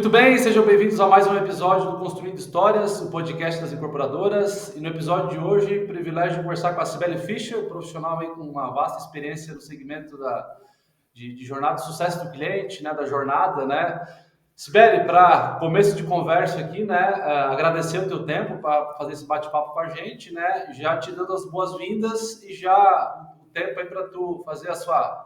Muito bem, sejam bem-vindos a mais um episódio do Construindo Histórias, o podcast das incorporadoras. E no episódio de hoje, privilégio de conversar com a Cibele Fischer, profissional aí com uma vasta experiência no segmento de jornada de sucesso do cliente, né, da jornada, né? Cibele, para começo de conversa aqui, né, agradecer o teu tempo para fazer esse bate-papo com a gente, né, já te dando as boas-vindas e já o tempo aí para tu fazer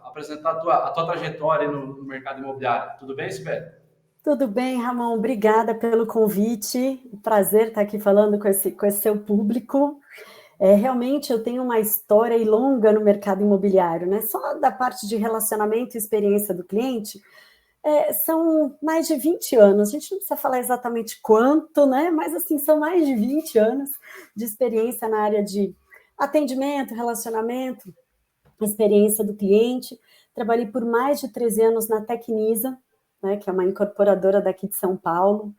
apresentar a tua trajetória aí no mercado imobiliário. Tudo bem, Cibele? Tudo bem, Ramon? Obrigada pelo convite. Prazer estar aqui falando com esse seu público. Realmente eu tenho uma história longa no mercado imobiliário, né? Só da parte de relacionamento e experiência do cliente, são mais de 20 anos. A gente não precisa falar exatamente quanto, né? Mas assim, são mais de 20 anos de experiência na área de atendimento, relacionamento, experiência do cliente. Trabalhei por mais de 13 anos na Tecnisa, né, que é uma incorporadora daqui de São Paulo,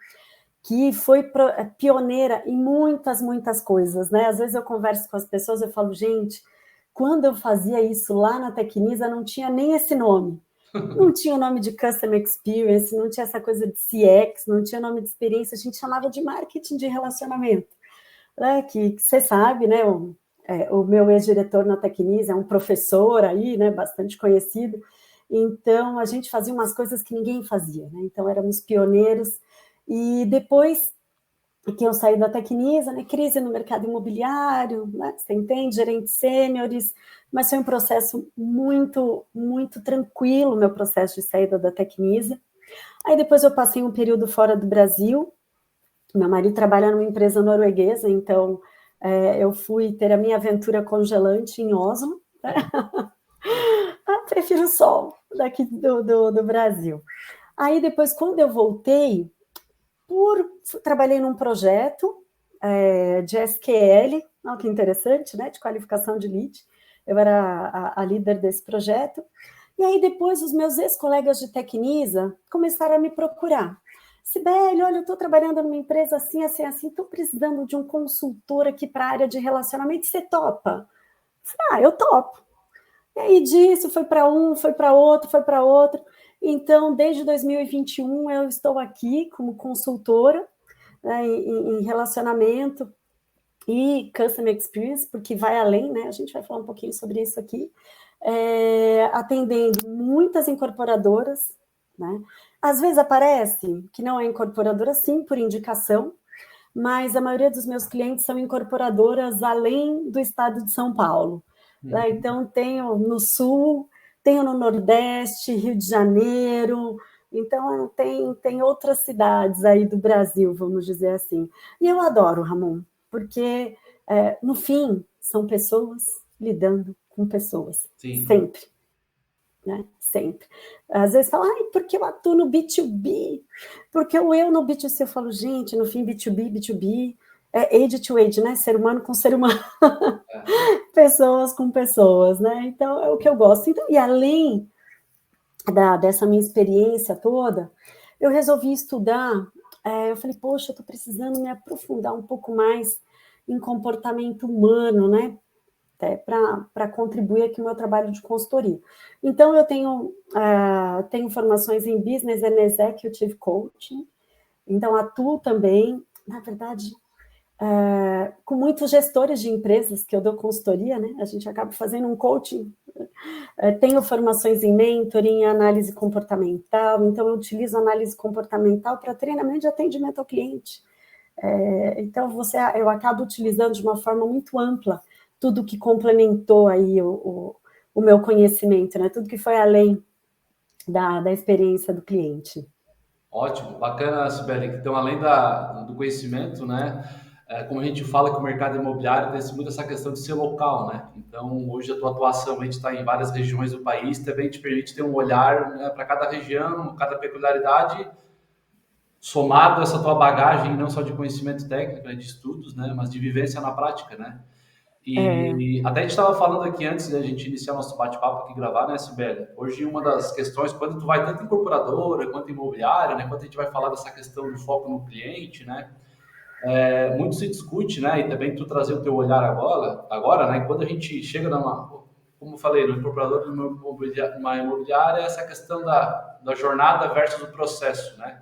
que foi pioneira em muitas coisas, né? Às vezes eu converso com as pessoas, eu falo, gente, quando eu fazia isso lá na Tecnisa, não tinha nem esse nome. Não tinha o nome de Customer Experience, não tinha essa coisa de CX, não tinha nome de experiência, a gente chamava de marketing de relacionamento. Né? Que você sabe, né? O meu ex-diretor na Tecnisa é um professor aí, né? Bastante conhecido. Então, a gente fazia umas coisas que ninguém fazia, né? Então, éramos pioneiros. E depois que eu saí da Tecnisa, né? Crise no mercado imobiliário, né? Você entende? Gerentes sêniores, mas foi um processo muito tranquilo, meu processo de saída da Tecnisa. Aí depois eu passei um período fora do Brasil. Meu marido trabalha numa empresa norueguesa, então eu fui ter a minha aventura congelante em Oslo. Né? Prefiro o sol daqui do Brasil. Aí depois, quando eu voltei, trabalhei num projeto de SQL, olha que interessante, né? De qualificação de lead. Eu era a líder desse projeto. E aí depois os meus ex-colegas de Tecnisa começaram a me procurar. Sibeli, olha, eu estou trabalhando numa empresa assim, estou precisando de um consultor aqui para a área de relacionamento, você topa? Eu topo. E aí disso foi para um, foi para outro, foi para outro. Então, desde 2021, eu estou aqui como consultora, né, em relacionamento e Customer Experience, porque vai além, né? A gente vai falar um pouquinho sobre isso aqui. Atendendo muitas incorporadoras, né? Às vezes aparece que não é incorporadora, sim, por indicação, mas a maioria dos meus clientes são incorporadoras além do estado de São Paulo. Né? Então, tenho no Sul, tenho no Nordeste, Rio de Janeiro, então tem outras cidades aí do Brasil, vamos dizer assim. E eu adoro, Ramon, porque, no fim, são pessoas lidando com pessoas, Sim. sempre. Né? Sempre. Às vezes fala, porque eu atuo no B2B, porque eu no B2C, eu falo, gente, no fim, B2B é age to age, né? Ser humano com ser humano, pessoas com pessoas, né? Então, é o que eu gosto. Então, e além dessa minha experiência toda, eu resolvi estudar, eu falei, poxa, eu estou precisando me aprofundar um pouco mais em comportamento humano, né? Para contribuir aqui no meu trabalho de consultoria. Então, eu tenho formações em Business and Executive Coaching, então atuo também, na verdade, com muitos gestores de empresas que eu dou consultoria, né? A gente acaba fazendo um coaching. Tenho formações em mentoring, em análise comportamental, então eu utilizo análise comportamental para treinamento de atendimento ao cliente. Então, eu acabo utilizando de uma forma muito ampla tudo que complementou aí o meu conhecimento, né? Tudo que foi além da experiência do cliente. Ótimo, bacana, Sibeli. Então, além do conhecimento, né? Como a gente fala que o mercado imobiliário tem muito essa questão de ser local, né? Então, hoje a tua atuação, a gente está em várias regiões do país, também te permite ter um olhar, né, para cada região, cada peculiaridade, somado a essa tua bagagem, não só de conhecimento técnico, né, de estudos, né? Mas de vivência na prática, né? É, E até a gente estava falando aqui antes da gente iniciar nosso bate-papo aqui gravar, né, Sibeli? Hoje uma das questões, quando tu vai tanto em incorporadora quanto em imobiliária, né, quando a gente vai falar dessa questão do foco no cliente, né, muito se discute, né, e também tu trazer o teu olhar agora, né, quando a gente chega como eu falei, no incorporador, numa imobiliária, essa questão da jornada versus o processo, né?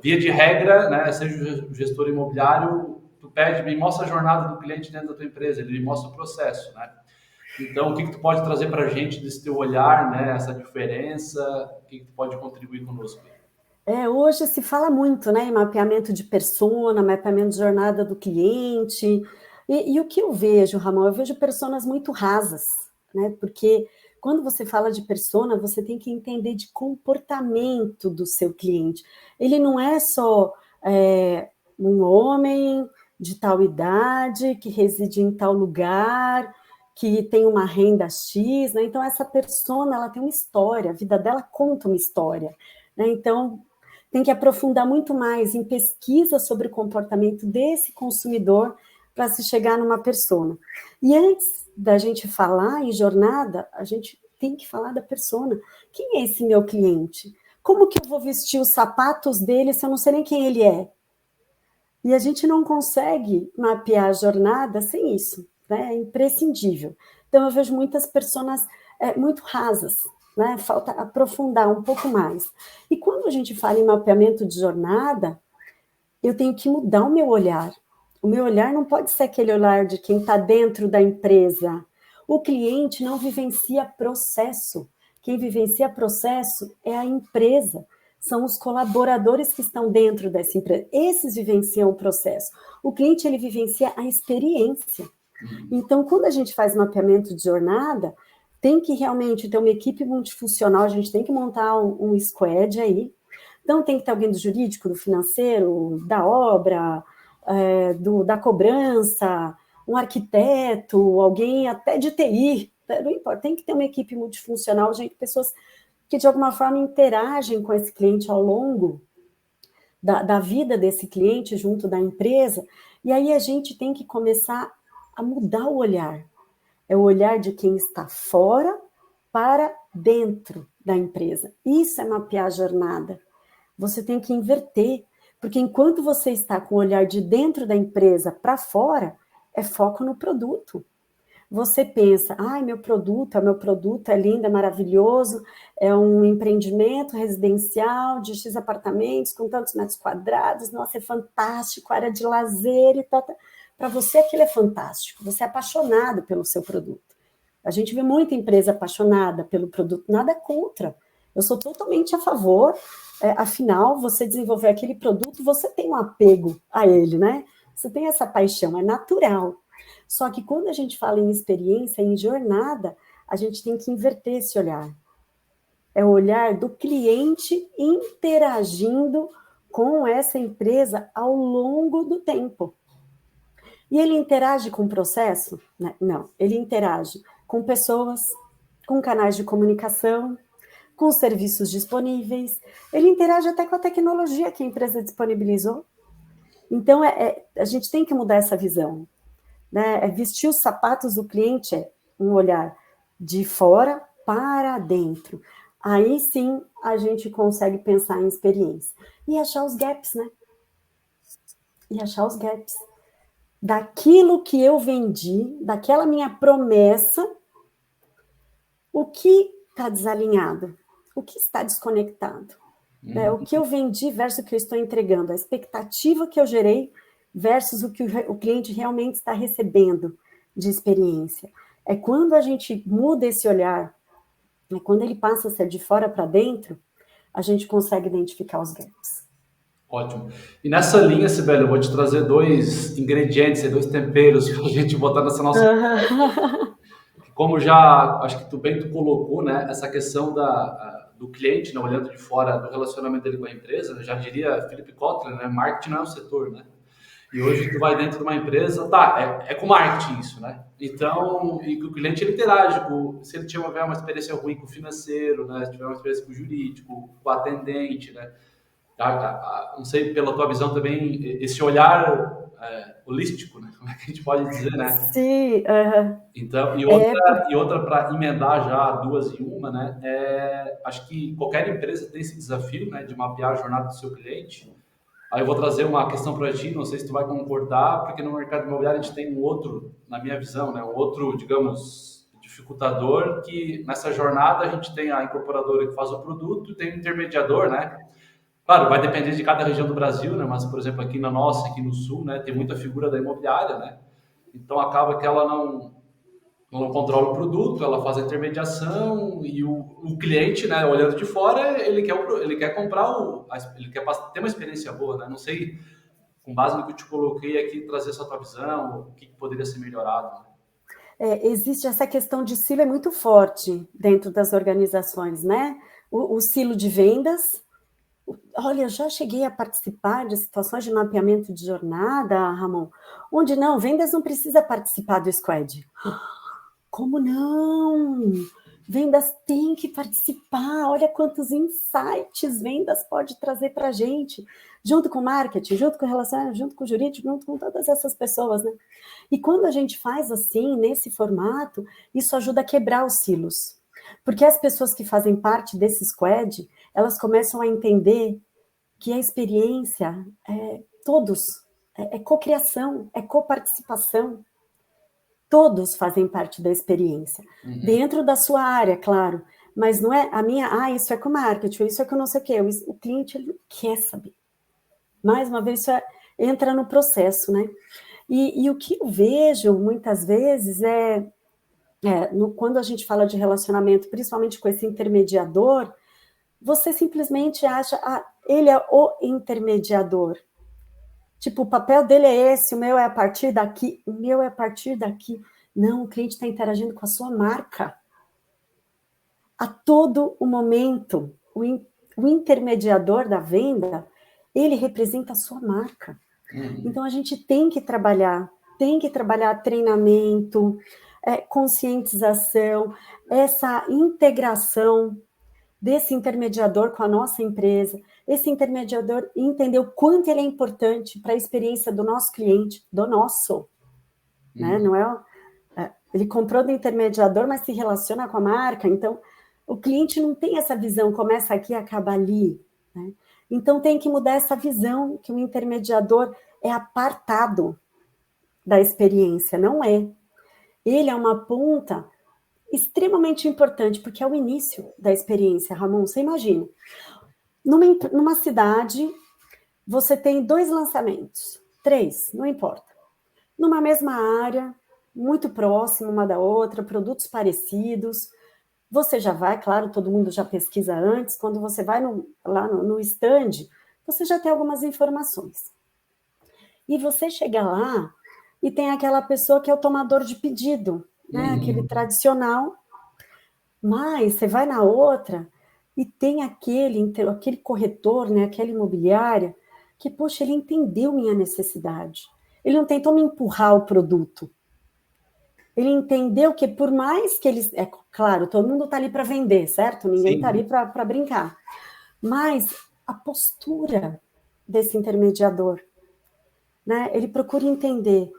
Via de regra, né, seja o gestor imobiliário, tu pede, me mostra a jornada do cliente dentro da tua empresa, ele me mostra o processo, né? Então, o que tu pode trazer para a gente desse teu olhar, né, essa diferença, o que tu pode contribuir conosco? Hoje se fala muito, né, em mapeamento de persona, mapeamento de jornada do cliente. E o que eu vejo, Ramon, eu vejo personas muito rasas, né? Porque quando você fala de persona, você tem que entender de comportamento do seu cliente. Ele não é só um homem de tal idade, que reside em tal lugar, que tem uma renda X, né? Então, essa persona, ela tem uma história, a vida dela conta uma história, né? Então, tem que aprofundar muito mais em pesquisa sobre o comportamento desse consumidor para se chegar numa persona. E antes da gente falar em jornada, a gente tem que falar da persona. Quem é esse meu cliente? Como que eu vou vestir os sapatos dele se eu não sei nem quem ele é? E a gente não consegue mapear a jornada sem isso, né? É imprescindível. Então, eu vejo muitas pessoas muito rasas, né? Falta aprofundar um pouco mais. E quando a gente fala em mapeamento de jornada, eu tenho que mudar o meu olhar. O meu olhar não pode ser aquele olhar de quem está dentro da empresa. O cliente não vivencia processo. Quem vivencia processo é a empresa. São os colaboradores que estão dentro dessa empresa. Esses vivenciam o processo. O cliente, ele vivencia a experiência. Então, quando a gente faz mapeamento de jornada, tem que realmente ter uma equipe multifuncional, a gente tem que montar um squad aí. Então, tem que ter alguém do jurídico, do financeiro, da obra, da cobrança, um arquiteto, alguém até de TI, não importa, tem que ter uma equipe multifuncional, gente, pessoas que de alguma forma interagem com esse cliente ao longo da vida desse cliente junto da empresa, e aí a gente tem que começar a mudar o olhar. É o olhar de quem está fora para dentro da empresa. Isso é mapear a jornada. Você tem que inverter, porque enquanto você está com o olhar de dentro da empresa para fora, é foco no produto. Você pensa, meu produto é lindo, é maravilhoso, é um empreendimento residencial de X apartamentos com tantos metros quadrados, nossa, é fantástico, área de lazer e tal. Para você aquilo é fantástico, você é apaixonado pelo seu produto. A gente vê muita empresa apaixonada pelo produto, nada contra. Eu sou totalmente a favor, afinal, você desenvolver aquele produto, você tem um apego a ele, né? Você tem essa paixão, é natural. Só que quando a gente fala em experiência, em jornada, a gente tem que inverter esse olhar. É o olhar do cliente interagindo com essa empresa ao longo do tempo. E ele interage com o processo? Não, ele interage com pessoas, com canais de comunicação, com os serviços disponíveis, ele interage até com a tecnologia que a empresa disponibilizou. Então, a gente tem que mudar essa visão. Né? Vestir os sapatos do cliente é um olhar de fora para dentro. Aí sim a gente consegue pensar em experiência. E achar os gaps, né? E achar os gaps. Daquilo que eu vendi, daquela minha promessa, o que está desalinhado? O que está desconectado? Né? O que eu vendi versus o que eu estou entregando, a expectativa que eu gerei versus o que o cliente realmente está recebendo de experiência. É quando a gente muda esse olhar, quando ele passa a ser de fora para dentro, a gente consegue identificar os gaps. Ótimo. E nessa linha, Sibeli, eu vou te trazer dois ingredientes, dois temperos para a gente botar nessa nossa... Como já, acho que tu colocou, né, essa questão do cliente, né, olhando de fora do relacionamento dele com a empresa, já diria Philip Kotler, né, marketing não é um setor, né? E hoje tu vai dentro de uma empresa, é com marketing isso, né? Então, e que o cliente ele interage se ele tiver uma experiência ruim com o financeiro, né, se tiver uma experiência com o jurídico, com o atendente, né? Não sei, pela tua visão também, esse olhar holístico, né? Como é que a gente pode dizer, né? Sim. Então, e outra para emendar já duas em uma, né? Acho que qualquer empresa tem esse desafio, né, de mapear a jornada do seu cliente. Aí eu vou trazer uma questão para ti, não sei se tu vai concordar, porque no mercado imobiliário a gente tem um outro, na minha visão, né, um outro, digamos, dificultador, que nessa jornada a gente tem a incorporadora que faz o produto, tem o intermediador, né, Claro, vai depender de cada região do Brasil, né? Mas, por exemplo, aqui na nossa, aqui no Sul, né, tem muita figura da imobiliária, né? Então acaba que ela não controla o produto, ela faz a intermediação e o cliente, né, olhando de fora, ele quer comprar ele quer ter uma experiência boa, né? Não sei, com base no que eu te coloquei aqui, trazer essa tua visão, o que poderia ser melhorado, né? Existe essa questão de silo é muito forte dentro das organizações, né? O silo de vendas. Olha, eu já cheguei a participar de situações de mapeamento de jornada, Ramon, onde não, vendas não precisa participar do squad. Como não? Vendas tem que participar. Olha quantos insights vendas pode trazer para a gente, junto com o marketing, junto com o relacionamento, junto com o jurídico, junto com todas essas pessoas, né? E quando a gente faz assim, nesse formato, isso ajuda a quebrar os silos. Porque as pessoas que fazem parte desse squad, elas começam a entender que a experiência é cocriação, é coparticipação. Todos fazem parte da experiência, dentro da sua área, claro, mas não é a minha, isso é com marketing, isso é com não sei o quê, o cliente ele não quer saber. Mais uma vez, entra no processo, né? E o que eu vejo muitas vezes quando a gente fala de relacionamento, principalmente com esse intermediador, você simplesmente acha, ele é o intermediador. Tipo, o papel dele é esse, o meu é a partir daqui, o meu é a partir daqui. Não, o cliente está interagindo com a sua marca. A todo o momento, o intermediador da venda, ele representa a sua marca. Então, a gente tem que trabalhar treinamento, conscientização, essa integração desse intermediador com a nossa empresa, esse intermediador entender o quanto ele é importante para a experiência do nosso cliente, né? Não ele comprou do intermediador, mas se relaciona com a marca, então o cliente não tem essa visão, começa aqui e acaba ali, né? Então tem que mudar essa visão que o intermediador é apartado da experiência, não é. Ele é uma ponta extremamente importante, porque é o início da experiência, Ramon. Você imagina, numa cidade, você tem 2 lançamentos, 3, não importa. Numa mesma área, muito próximo uma da outra, produtos parecidos. Você já vai, claro, todo mundo já pesquisa antes, quando você vai lá no stand, você já tem algumas informações. E você chega lá e tem aquela pessoa que é o tomador de pedido, né? Aquele tradicional. Mas você vai na outra e tem aquele corretor, né? Aquela imobiliária, que, poxa, ele entendeu minha necessidade. Ele não tentou me empurrar o produto. Ele entendeu que por mais que eles... claro, todo mundo está ali para vender, certo? Ninguém está ali para brincar. Mas a postura desse intermediador, né? Ele procura entender.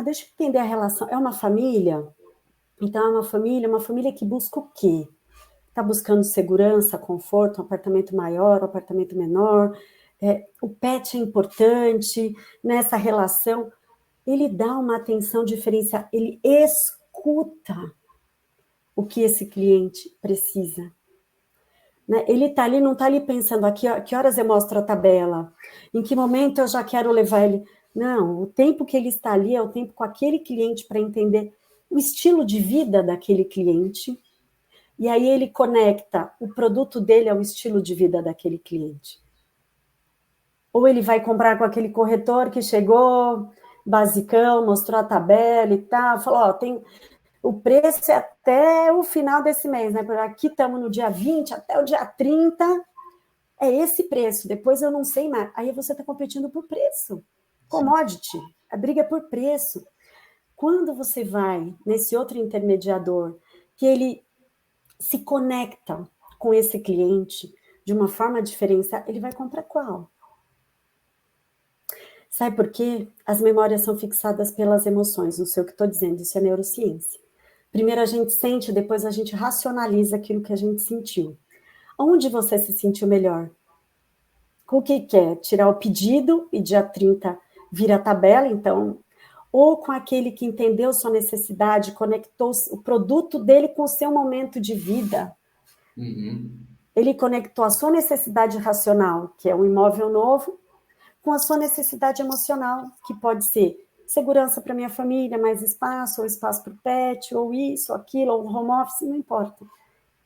Deixa eu entender a relação. É uma família? Então, é uma família que busca o quê? Está buscando segurança, conforto, um apartamento maior, um apartamento menor. O pet é importante nessa relação. Ele dá uma atenção diferenciada, ele escuta o que esse cliente precisa. Né? Ele está ali, não está ali pensando, que horas eu mostro a tabela, em que momento eu já quero levar ele. Não, o tempo que ele está ali é o tempo com aquele cliente para entender o estilo de vida daquele cliente, e aí ele conecta o produto dele ao estilo de vida daquele cliente. Ou ele vai comprar com aquele corretor que chegou basicão, mostrou a tabela e tal, falou, tem o preço é até o final desse mês, né? Porque aqui estamos no dia 20, até o dia 30, é esse preço, depois eu não sei mais. Aí você está competindo por preço. Commodity, a briga é por preço. Quando você vai nesse outro intermediador, que ele se conecta com esse cliente de uma forma diferenciada, ele vai comprar qual? Sabe por quê? As memórias são fixadas pelas emoções, não sei o que estou dizendo, isso é neurociência. Primeiro a gente sente, depois a gente racionaliza aquilo que a gente sentiu. Onde você se sentiu melhor? Com o que quer? Tirar o pedido e dia 30 vira a tabela, então... Ou com aquele que entendeu sua necessidade, conectou o produto dele com o seu momento de vida. ele conectou a sua necessidade racional, que é um imóvel novo, com a sua necessidade emocional, que pode ser segurança para minha família, mais espaço, ou espaço para o pet, ou isso, aquilo, ou home office, não importa.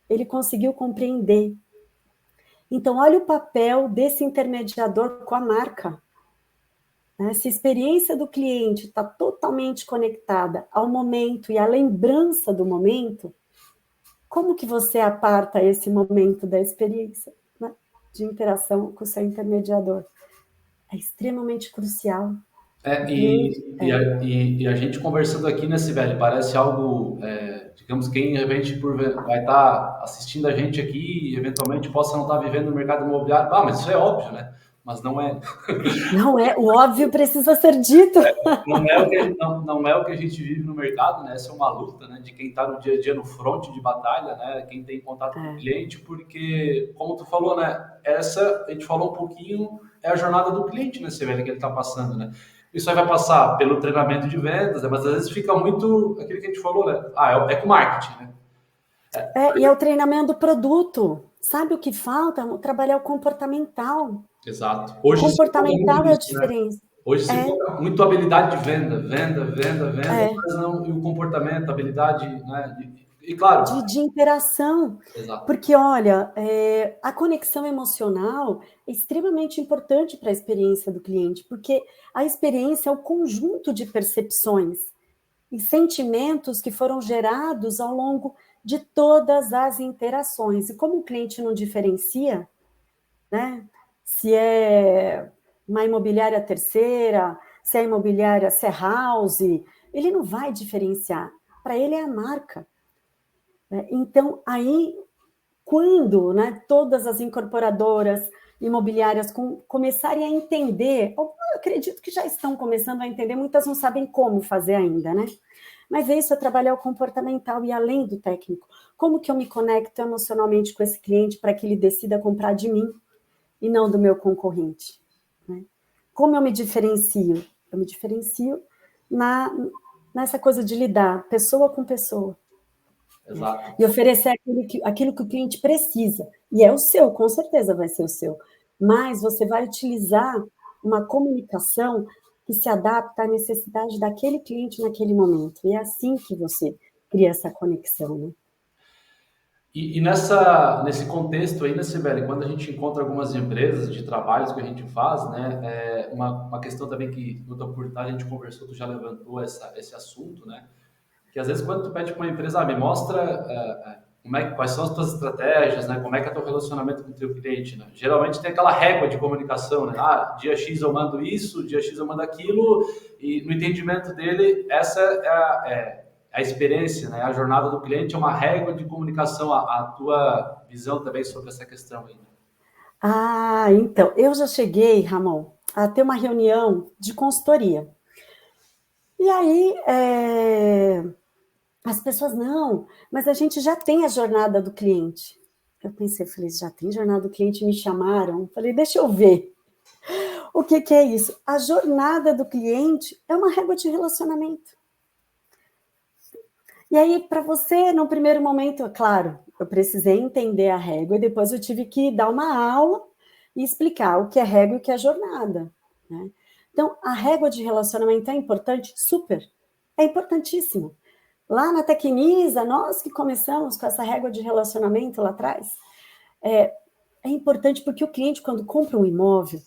Ele conseguiu compreender. Então, olha o papel desse intermediador com a marca. Se a experiência do cliente está totalmente conectada ao momento e à lembrança do momento, como que você aparta esse momento da experiência, né, de interação com o seu intermediador? É extremamente crucial. E a gente conversando aqui, né, Sibeli, parece algo, digamos, quem de repente vai estar assistindo a gente aqui e eventualmente possa não estar vivendo no mercado imobiliário. Ah, mas isso é óbvio, né? Mas não é. Não é, o óbvio precisa ser dito. Não é o que a gente vive no mercado, né? Essa é uma luta, né, de quem está no dia a dia no fronte de batalha, né? Quem tem contato com o cliente, porque, como tu falou, né? Essa, a gente falou um pouquinho, é a jornada do cliente, né, Sibeli, que ele está passando, né? Isso aí vai passar pelo treinamento de vendas, né? Mas às vezes fica muito aquilo que a gente falou, né? É com marketing, né? E é o treinamento do produto. Sabe o que falta? Trabalhar o comportamental. Exato. Hoje comportamental é a diferença. Né? Hoje se foca muito habilidade de venda, mas não e o comportamento, habilidade, né? E claro... De interação. Exato. Porque, olha, a conexão emocional é extremamente importante para a experiência do cliente, porque a experiência é o conjunto de percepções e sentimentos que foram gerados ao longo de todas as interações. E como o cliente não diferencia, né, se é uma imobiliária terceira, se é imobiliária, se é house, ele não vai diferenciar. Para ele é a marca. Então, aí, quando, né, todas as incorporadoras imobiliárias começarem a entender, eu acredito que já estão começando a entender, muitas não sabem como fazer ainda, né? Mas isso é trabalhar o comportamental e além do técnico. Como que eu me conecto emocionalmente com esse cliente para que ele decida comprar de mim e não do meu concorrente? Né? Como eu me diferencio? Eu me diferencio nessa coisa de lidar pessoa com pessoa. Exato. E oferecer aquilo que o cliente precisa. E é o seu, com certeza vai ser o seu. Mas você vai utilizar uma comunicação que se adapta à necessidade daquele cliente naquele momento. E é assim que você cria essa conexão, né? E nesse contexto aí, né, Sibeli, quando a gente encontra algumas empresas de trabalhos que a gente faz, né, uma questão também que, no tua oportunidade, a gente conversou, tu já levantou esse assunto, né, que às vezes quando tu pede para uma empresa, me mostra quais são as tuas estratégias, né, como é que é o teu relacionamento com o teu cliente, né, geralmente tem aquela régua de comunicação, né, dia X eu mando isso, dia X eu mando aquilo, e no entendimento dele, essa é a experiência, né? A jornada do cliente é uma régua de comunicação. A tua visão também sobre essa questão aí. Então, eu já cheguei, Ramon, a ter uma reunião de consultoria. E aí, as pessoas, não, mas a gente já tem a jornada do cliente. Eu pensei, falei, já tem jornada do cliente? Me chamaram? Falei, deixa eu ver. O que é isso? A jornada do cliente é uma régua de relacionamento. E aí, para você, no primeiro momento, claro, eu precisei entender a régua e depois eu tive que dar uma aula e explicar o que é régua e o que é jornada, né? Então, a régua de relacionamento é importante? Super, é importantíssimo. Lá na Tecnisa, nós que começamos com essa régua de relacionamento lá atrás, é importante porque o cliente, quando compra um imóvel,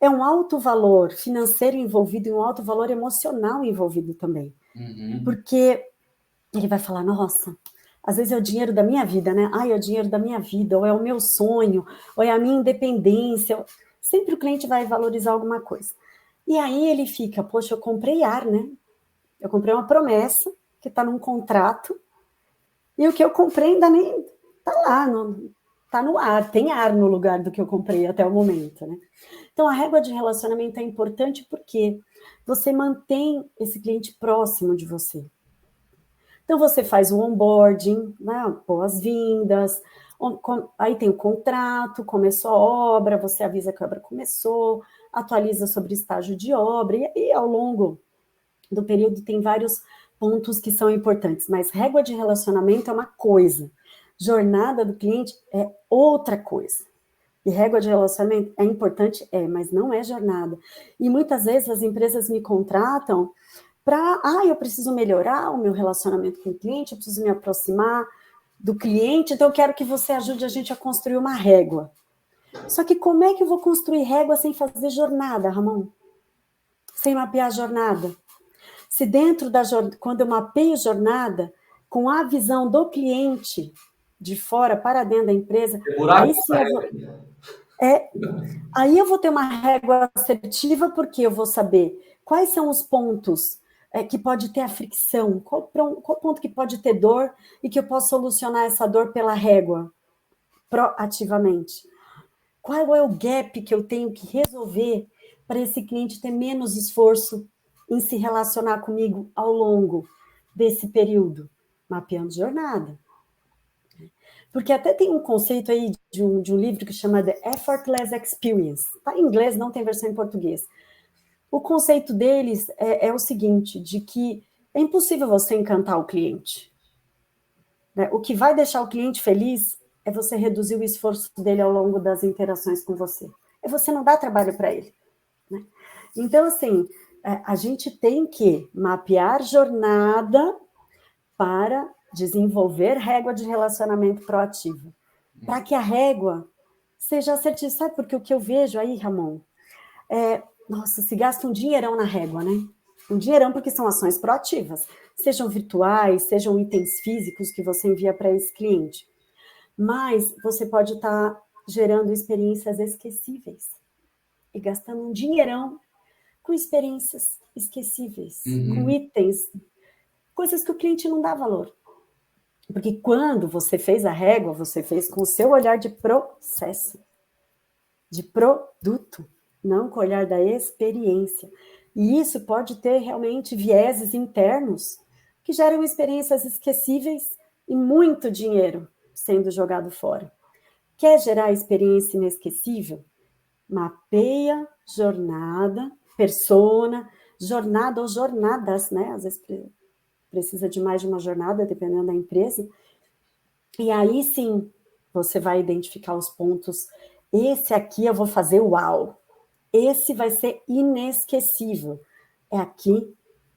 é um alto valor financeiro envolvido e um alto valor emocional envolvido também. Uhum. Porque ele vai falar, nossa, às vezes é o dinheiro da minha vida, né? É o dinheiro da minha vida, ou é o meu sonho, ou é a minha independência. Sempre o cliente vai valorizar alguma coisa. E aí ele fica, poxa, eu comprei ar, né? Eu comprei uma promessa que está num contrato, e o que eu comprei ainda nem está lá, está no ar, tem ar no lugar do que eu comprei até o momento, né? Então, a régua de relacionamento é importante porque você mantém esse cliente próximo de você. Então, você faz o onboarding, né, boas-vindas, aí tem o contrato, começou a obra, você avisa que a obra começou, atualiza sobre o estágio de obra, e ao longo do período tem vários pontos que são importantes, mas régua de relacionamento é uma coisa, Jornada do cliente é outra coisa. E régua de relacionamento é importante? É, mas não é jornada. E muitas vezes as empresas me contratam para, eu preciso melhorar o meu relacionamento com o cliente, eu preciso me aproximar do cliente, então eu quero que você ajude a gente a construir uma régua. Só que como é que eu vou construir régua sem fazer jornada, Ramon? Sem mapear jornada? Se dentro da jornada, quando eu mapeio jornada, com a visão do cliente de fora para dentro da empresa, aí sim aí eu vou ter uma régua assertiva, porque eu vou saber quais são os pontos que pode ter a fricção, qual ponto que pode ter dor e que eu posso solucionar essa dor pela régua, proativamente. Qual é o gap que eu tenho que resolver para esse cliente ter menos esforço em se relacionar comigo ao longo desse período? Mapeando jornada. Porque até tem um conceito aí de um livro que chama The Effortless Experience. Está em inglês, não tem versão em português. O conceito deles é o seguinte, de que é impossível você encantar o cliente. Né? O que vai deixar o cliente feliz é você reduzir o esforço dele ao longo das interações com você. É você não dar trabalho para ele. Né? Então, assim, a gente tem que mapear jornada para desenvolver régua de relacionamento proativo. Para que a régua seja assertiva. Sabe, porque o que eu vejo aí, Ramon, nossa, se gasta um dinheirão na régua, né? Um dinheirão porque são ações proativas. Sejam virtuais, sejam itens físicos que você envia para esse cliente. Mas você pode estar gerando experiências esquecíveis e gastando um dinheirão com experiências esquecíveis, com itens, coisas que o cliente não dá valor. Porque quando você fez a régua, você fez com o seu olhar de processo, de produto, não com o olhar da experiência. E isso pode ter realmente vieses internos que geram experiências esquecíveis e muito dinheiro sendo jogado fora. Quer gerar experiência inesquecível? Mapeia jornada, persona, jornada ou jornadas, né? Às vezes precisa de mais de uma jornada, dependendo da empresa. E aí sim, você vai identificar os pontos. Esse aqui eu vou fazer uau. Esse vai ser inesquecível. É aqui,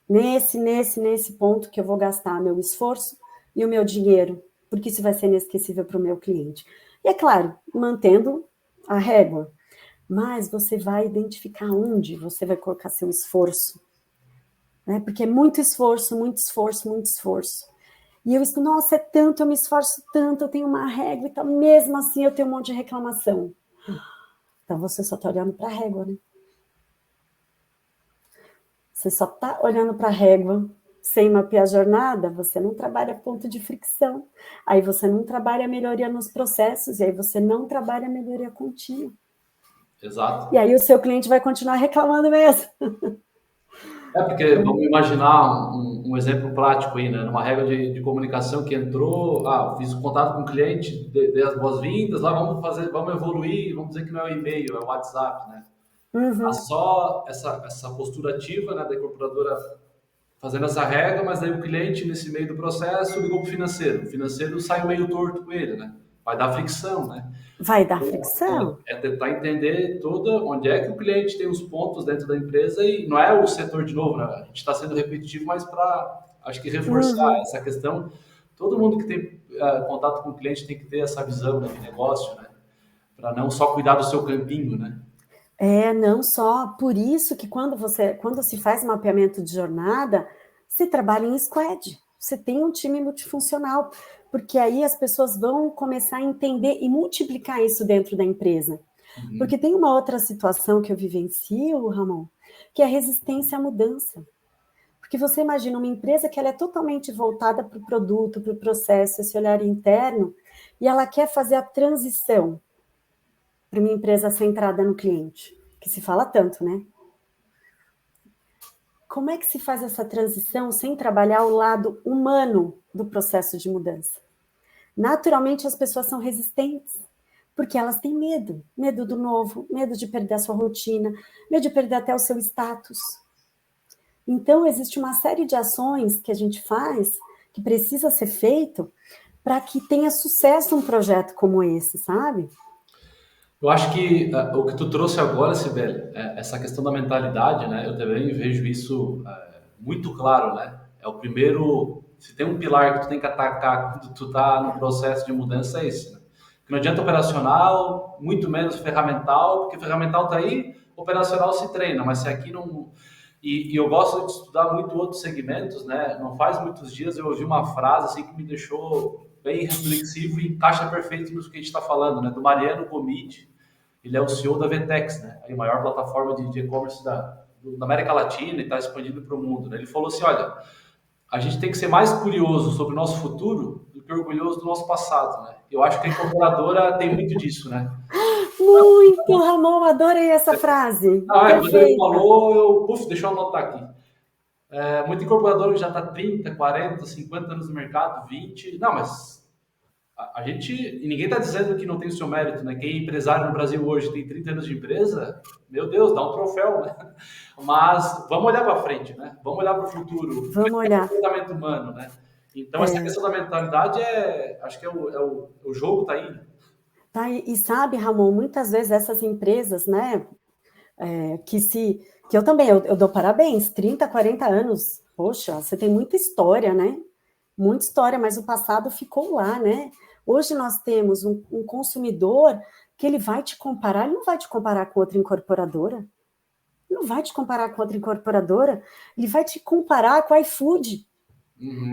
nesse ponto que eu vou gastar meu esforço e o meu dinheiro, porque isso vai ser inesquecível para o meu cliente. E é claro, mantendo a régua, mas você vai identificar onde você vai colocar seu esforço, né? Porque é muito esforço, muito esforço, muito esforço. E eu estou, nossa, é tanto, eu me esforço tanto, eu tenho uma régua e tal, mesmo assim eu tenho um monte de reclamação. Então você só está olhando para a régua, né? Você só está olhando para a régua, sem mapear a jornada, você não trabalha ponto de fricção. Aí você não trabalha a melhoria nos processos, e aí você não trabalha a melhoria contínua. Exato. E aí o seu cliente vai continuar reclamando mesmo. Porque vamos imaginar um exemplo prático aí, né? Numa regra de comunicação que entrou, fiz o contato com o cliente, dei as boas-vindas, lá vamos evoluir, vamos dizer que não é o e-mail, é o WhatsApp, né? Só essa postura ativa, né, da incorporadora fazendo essa regra, mas aí o cliente, nesse meio do processo, ligou para o financeiro saiu meio torto com ele, né? Vai dar fricção, né? Vai dar fricção. É tentar entender onde é que o cliente tem os pontos dentro da empresa e não é o setor de novo, né? A gente está sendo repetitivo, mas para, acho que reforçar essa questão, todo mundo que tem contato com o cliente tem que ter essa visão, né, de negócio, né? Para não só cuidar do seu campinho, né? Não só. Por isso que quando se faz mapeamento de jornada, se trabalha em squad. Você tem um time multifuncional, porque aí as pessoas vão começar a entender e multiplicar isso dentro da empresa. Porque tem uma outra situação que eu vivencio, Ramon, que é a resistência à mudança. Porque você imagina uma empresa que ela é totalmente voltada para o produto, para o processo, esse olhar interno, e ela quer fazer a transição para uma empresa centrada no cliente, que se fala tanto, né? Como é que se faz essa transição sem trabalhar o lado humano do processo de mudança? Naturalmente, as pessoas são resistentes, porque elas têm medo do novo, medo de perder a sua rotina, medo de perder até o seu status. Então, existe uma série de ações que a gente faz, que precisa ser feito, para que tenha sucesso um projeto como esse, sabe? Eu acho que o que tu trouxe agora, Sibeli, essa questão da mentalidade, né? Eu também vejo isso muito claro, né? É o primeiro, se tem um pilar que tu tem que atacar quando tu tá no processo de mudança, é esse, né? Que não adianta operacional, muito menos ferramental, porque ferramental tá aí, operacional se treina, mas se aqui não... E eu gosto de estudar muito outros segmentos, né? Não faz muitos dias eu ouvi uma frase assim que me deixou bem reflexivo e encaixa perfeito no que a gente está falando, né? Do Mariano Gomide, ele é o CEO da Vetex, né? A maior plataforma de e-commerce da América Latina e está expandindo para o mundo, né? Ele falou assim, olha, a gente tem que ser mais curioso sobre o nosso futuro do que orgulhoso do nosso passado, né? Eu acho que a incorporadora tem muito disso, né? Muito, Ramon, adorei essa frase. Quando ele Perfeita. falou, deixa eu anotar aqui. Muito incorporador que já está 30, 40, 50 anos no mercado, 20. Não, mas a gente. E ninguém está dizendo que não tem o seu mérito, né? Quem é empresário no Brasil hoje tem 30 anos de empresa, meu Deus, dá um troféu, né? Mas vamos olhar para frente, né? Vamos olhar para o futuro. Como Vamos é que é o olhar. comportamento humano, né? Então, essa questão da mentalidade acho que o jogo está aí. Tá, e sabe, Ramon, muitas vezes essas empresas, né, que eu também, eu dou parabéns, 30, 40 anos, poxa, você tem muita história, né? Muita história, mas o passado ficou lá, né? Hoje nós temos um consumidor que ele vai te comparar, ele não vai te comparar com outra incorporadora, ele não vai te comparar com outra incorporadora, ele vai te comparar com a iFood,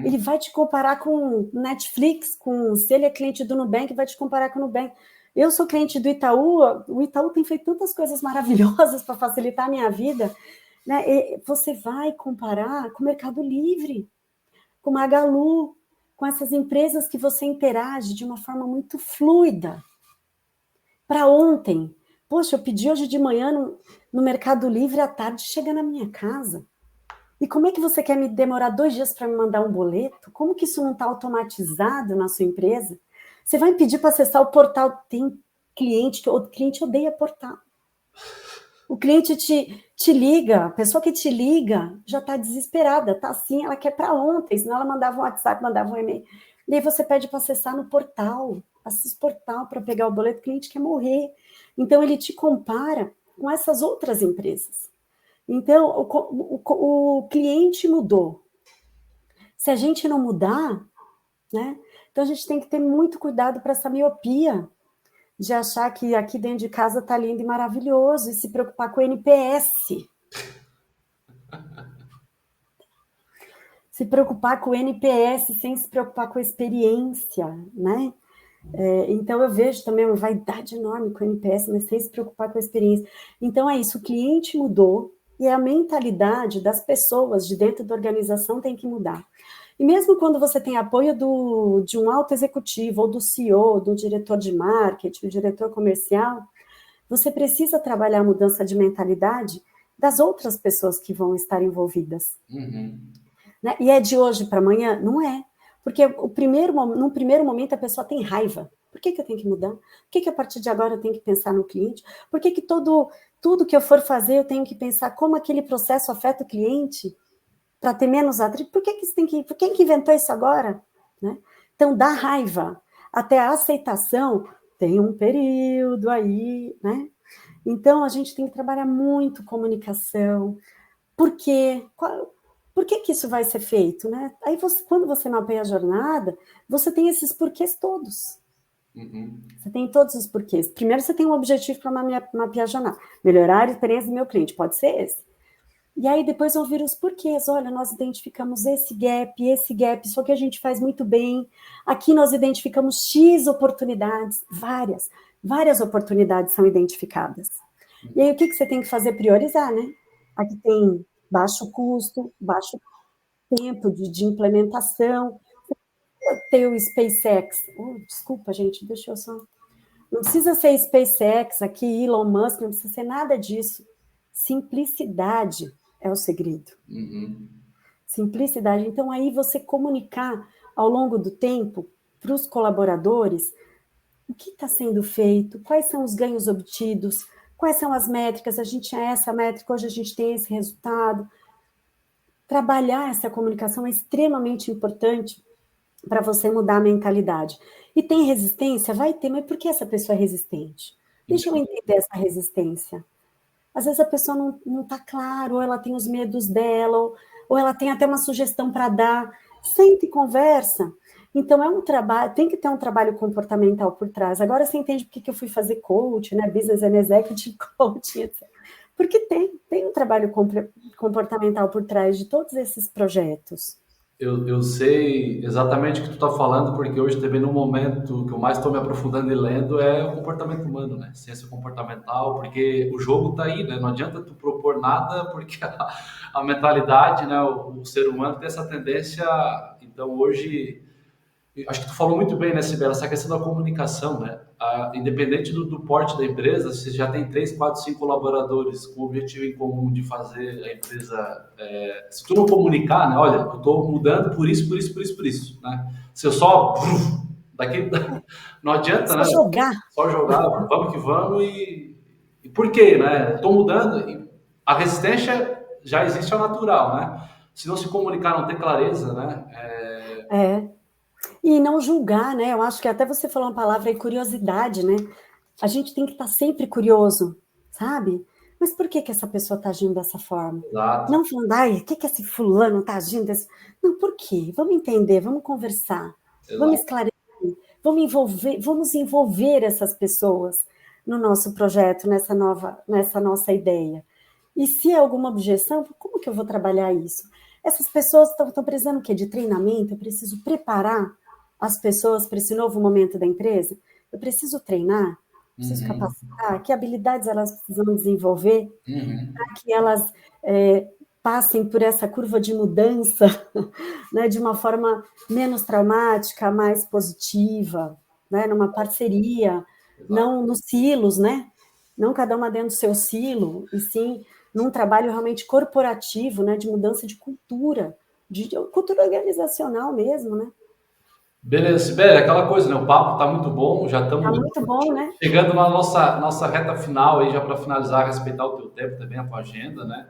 ele vai te comparar com Netflix, se ele é cliente do Nubank, vai te comparar com o Nubank. Eu sou cliente do Itaú, o Itaú tem feito tantas coisas maravilhosas para facilitar a minha vida, né? E você vai comparar com o Mercado Livre, com o Magalu, com essas empresas que você interage de uma forma muito fluida. Para ontem, poxa, eu pedi hoje de manhã no Mercado Livre, à tarde chega na minha casa. E como é que você quer me demorar 2 dias para me mandar um boleto? Como que isso não está automatizado na sua empresa? Você vai me pedir para acessar o portal. Tem cliente que o cliente odeia portal. O cliente te liga, a pessoa que te liga já está desesperada, tá assim, ela quer para ontem, senão ela mandava um WhatsApp, mandava um e-mail. E aí você pede para acessar no portal, acessa o portal para pegar o boleto, o cliente quer morrer. Então ele te compara com essas outras empresas. Então, o cliente mudou. Se a gente não mudar, né? Então a gente tem que ter muito cuidado para essa miopia de achar que aqui dentro de casa está lindo e maravilhoso e se preocupar com o NPS. Se preocupar com o NPS sem se preocupar com a experiência, né? Então eu vejo também uma vaidade enorme com o NPS, mas sem se preocupar com a experiência. Então é isso, o cliente mudou e a mentalidade das pessoas de dentro da organização tem que mudar. E mesmo quando você tem apoio de um alto executivo, ou do CEO, do diretor de marketing, do diretor comercial, você precisa trabalhar a mudança de mentalidade das outras pessoas que vão estar envolvidas. Né? E é de hoje para amanhã? Não é. Porque num primeiro momento a pessoa tem raiva. Por que eu tenho que mudar? Por que a partir de agora eu tenho que pensar no cliente? Por que tudo que eu for fazer eu tenho que pensar como aquele processo afeta o cliente para ter menos atrito? Por que inventou isso agora? Né? Então, dá raiva. Até a aceitação tem um período aí, né? Então, a gente tem que trabalhar muito comunicação. Por quê? Por que isso vai ser feito, né? Aí, quando você mapeia a jornada, você tem esses porquês todos. Você tem todos os porquês. Primeiro, você tem um objetivo para mapear a jornada. Melhorar a experiência do meu cliente, pode ser esse. E aí, depois vão vir os porquês. Olha, nós identificamos esse gap, isso aqui a gente faz muito bem. Aqui nós identificamos X oportunidades, várias oportunidades são identificadas. E aí, o que você tem que fazer? Priorizar, né? Aqui tem baixo custo, baixo tempo de implementação. Tem o SpaceX. Desculpa, gente, deixa eu só... Não precisa ser SpaceX aqui, Elon Musk, não precisa ser nada disso. Simplicidade é o segredo. Simplicidade. Então, aí você comunicar ao longo do tempo para os colaboradores o que está sendo feito, quais são os ganhos obtidos, quais são as métricas, a gente tinha essa métrica, hoje a gente tem esse resultado. Trabalhar essa comunicação é extremamente importante para você mudar a mentalidade. E tem resistência? Vai ter, mas por que essa pessoa é resistente? Deixa eu entender essa resistência. Às vezes a pessoa não está claro, ou ela tem os medos dela, ou ela tem até uma sugestão para dar. Sente e conversa. Então, é um trabalho, tem que ter um trabalho comportamental por trás. Agora você entende por que eu fui fazer coach, né? Business and Executive Coaching, etc. Porque tem um trabalho comportamental por trás de todos esses projetos. Eu sei exatamente o que tu está falando, porque hoje também no momento que eu mais estou me aprofundando e lendo é o comportamento humano, né? Ciência comportamental, porque o jogo está aí, né? Não adianta tu propor nada, porque a mentalidade, né? O ser humano tem essa tendência. Então hoje acho que tu falou muito bem, né, Sibela, essa questão da comunicação, né? Independente do porte da empresa, se já tem 3, 4, 5 colaboradores com o objetivo em comum de fazer a empresa, se tu não comunicar, né, olha, eu estou mudando por isso, por isso, por isso, por isso, né? Se eu só daqui não adianta, Só né? jogar. Só jogar, vamos que vamos e por quê, né? Estou mudando e a resistência já existe ao natural, né? Se não se comunicar, não ter clareza, né? E não julgar, né? Eu acho que até você falou uma palavra aí, curiosidade, né? A gente tem que estar sempre curioso, sabe? Mas por que essa pessoa está agindo dessa forma? Exato, Não falando, ai, o que esse fulano está agindo desse... Não, por quê? Vamos entender, vamos conversar, vamos exato. esclarecer, vamos envolver essas pessoas no nosso projeto, nessa nossa ideia. E se é alguma objeção, como que eu vou trabalhar isso? Essas pessoas estão precisando o quê? De treinamento? Eu preciso preparar as pessoas para esse novo momento da empresa? Eu preciso treinar? Preciso Uhum, capacitar? Que habilidades elas precisam desenvolver uhum. para que elas passem por essa curva de mudança, né, de uma forma menos traumática, mais positiva, né, numa parceria, Exato. não nos silos, né? Não cada uma dentro do seu silo, e sim num trabalho realmente corporativo, né, de mudança de cultura organizacional mesmo, né? Beleza, Sibeli, aquela coisa, né? O papo tá muito bom, já Tá estamos muito bom, né? chegando na nossa reta final aí, já para finalizar, respeitar o teu tempo também, a tua agenda, né?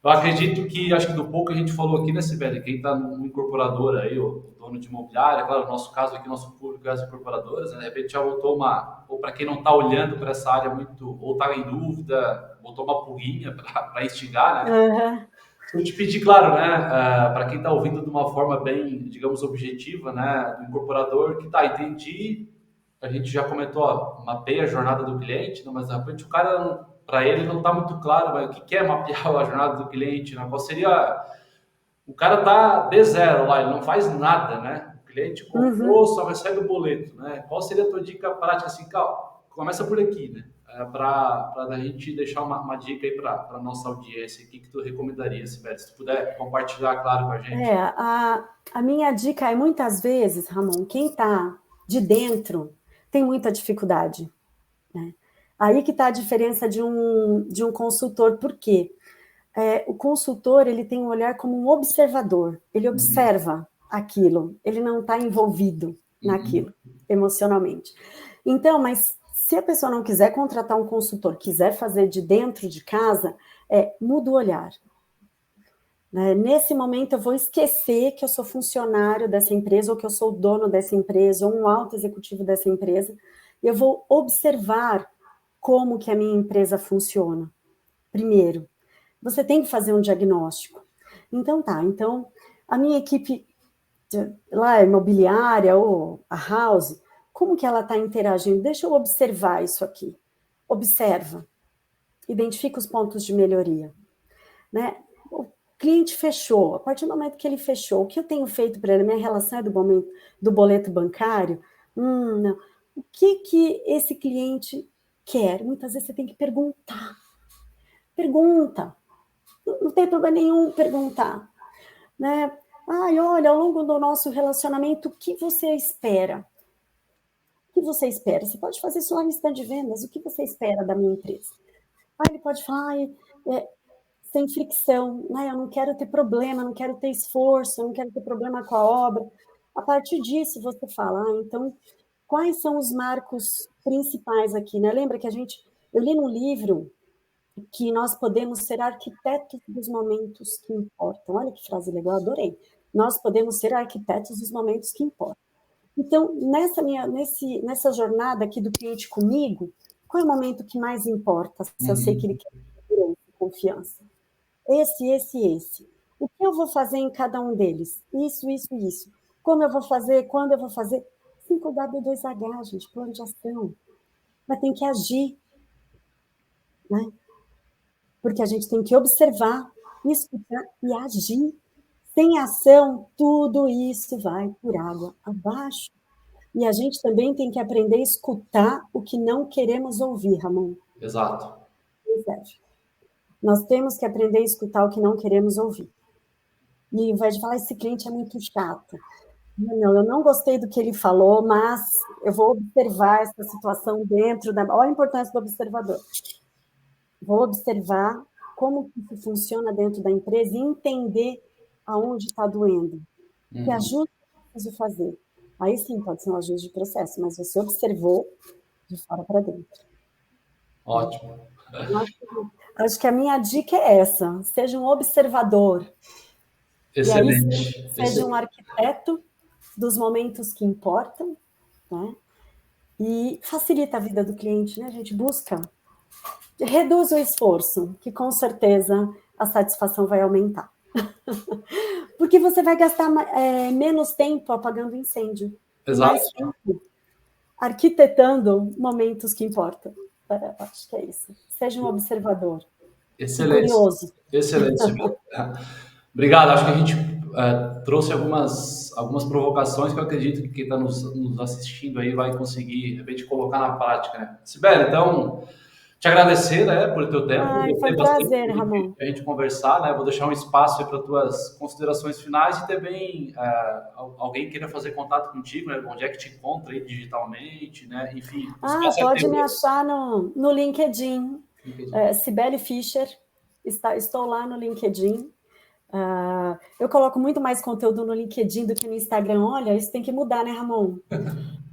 Eu acredito que, acho que do pouco que a gente falou aqui, né, Sibeli, quem está no incorporador aí, o dono de imobiliária, claro, no nosso caso aqui, nosso público é as incorporadoras, né? De repente já botou ou para quem não está olhando para essa área muito, ou está em dúvida, botou uma pulguinha para instigar, né? Uhum. Eu te pedi, claro, né, para quem está ouvindo de uma forma bem, digamos, objetiva, né, do incorporador, que tá, entendi, a gente já comentou, ó, mapeia a jornada do cliente, né, mas de repente o cara, para ele, não está muito claro, mas o que é mapear a jornada do cliente, né, qual seria, o cara tá de zero lá, ele não faz nada, né, o cliente Uhum. comprou, só recebe o boleto, né, qual seria a tua dica prática, assim, calma, começa por aqui, né, para a gente deixar uma dica aí para a nossa audiência, o que tu recomendaria, Sibeli? Se tu puder compartilhar, claro, com a gente. A minha dica é muitas vezes, Ramon, quem está de dentro tem muita dificuldade, né? Aí que está a diferença de um consultor, por quê? O consultor ele tem um olhar como um observador, ele Uhum, observa aquilo, ele não está envolvido naquilo uhum, emocionalmente. Então, mas se a pessoa não quiser contratar um consultor, quiser fazer de dentro de casa, muda o olhar. Né? Nesse momento, eu vou esquecer que eu sou funcionário dessa empresa, ou que eu sou o dono dessa empresa, ou um alto executivo dessa empresa. Eu vou observar como que a minha empresa funciona. Primeiro, você tem que fazer um diagnóstico. Então, então, a minha equipe lá, imobiliária, ou a house, como que ela está interagindo? Deixa eu observar isso aqui. Observa. Identifica os pontos de melhoria. Né? O cliente fechou, a partir do momento que ele fechou, o que eu tenho feito para ele? Minha relação é do boleto bancário? Não. O que esse cliente quer? Muitas vezes você tem que perguntar. Pergunta. Não tem problema nenhum perguntar. Né? Ai, olha, ao longo do nosso relacionamento, o que você espera? O que você espera? Você pode fazer isso lá no stand de vendas. O que você espera da minha empresa? Aí ele pode falar, sem fricção, né? Eu não quero ter problema, não quero ter esforço, eu não quero ter problema com a obra. A partir disso, você fala, então, quais são os marcos principais aqui, né? Lembra que eu li num livro que nós podemos ser arquitetos dos momentos que importam. Olha que frase legal, adorei. nós podemos ser arquitetos dos momentos que importam. Então, nessa jornada aqui do cliente comigo, qual é o momento que mais importa? Se eu sei que ele quer segurança, confiança. Esse. O que eu vou fazer em cada um deles? Isso. Como eu vou fazer? Quando eu vou fazer? 5W2H, gente, plano de ação. Mas tem que agir, né? Porque a gente tem que observar, escutar e agir. Sem ação, tudo isso vai por água abaixo. E a gente também tem que aprender a escutar o que não queremos ouvir, Ramon. Exato. Nós temos que aprender a escutar o que não queremos ouvir. E ao invés de falar, esse cliente é muito chato. Não, eu não gostei do que ele falou, mas eu vou observar essa situação dentro da... Olha a importância do observador. Vou observar como isso funciona dentro da empresa e entender aonde está doendo. Que ajuste eu preciso fazer. Aí sim, pode ser um ajuste de processo, mas você observou de fora para dentro. Ótimo. Acho que a minha dica é essa. Seja um observador. Excelente. E aí, seja um arquiteto dos momentos que importam, né? E facilita a vida do cliente, né? A gente busca. Reduz o esforço, que com certeza a satisfação vai aumentar. Porque você vai gastar menos tempo apagando incêndio. Exato. Mais tempo arquitetando momentos que importam. Acho que é isso. Seja um observador. Excelente. Curioso. Excelente. Obrigado. Acho que a gente trouxe algumas provocações que eu acredito que quem está nos assistindo aí vai conseguir, de repente, colocar na prática, né? Sibeli, então, te agradecer, né, por teu tempo. Foi um prazer, Ramon. A gente conversar, né? Vou deixar um espaço aí para tuas considerações finais e também alguém queira fazer contato contigo, né? Onde é que te encontra aí digitalmente, né? Enfim. Pode me achar no LinkedIn. Sibeli Fischer. Estou lá no LinkedIn. Eu coloco muito mais conteúdo no LinkedIn do que no Instagram. Olha, isso tem que mudar, né, Ramon?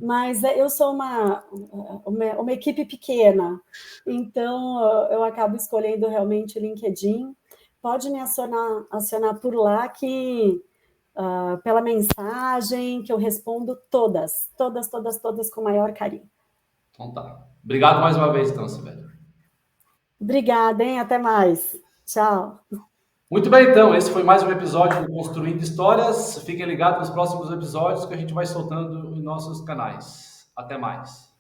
Mas eu sou uma equipe pequena, então eu acabo escolhendo realmente o LinkedIn. Pode me acionar por lá que pela mensagem que eu respondo todas com o maior carinho. Então tá. Obrigado mais uma vez, então, Sibeli. Obrigada, hein? Até mais. Tchau. Muito bem, então, esse foi mais um episódio do Construindo Histórias. Fiquem ligados nos próximos episódios que a gente vai soltando em nossos canais. Até mais.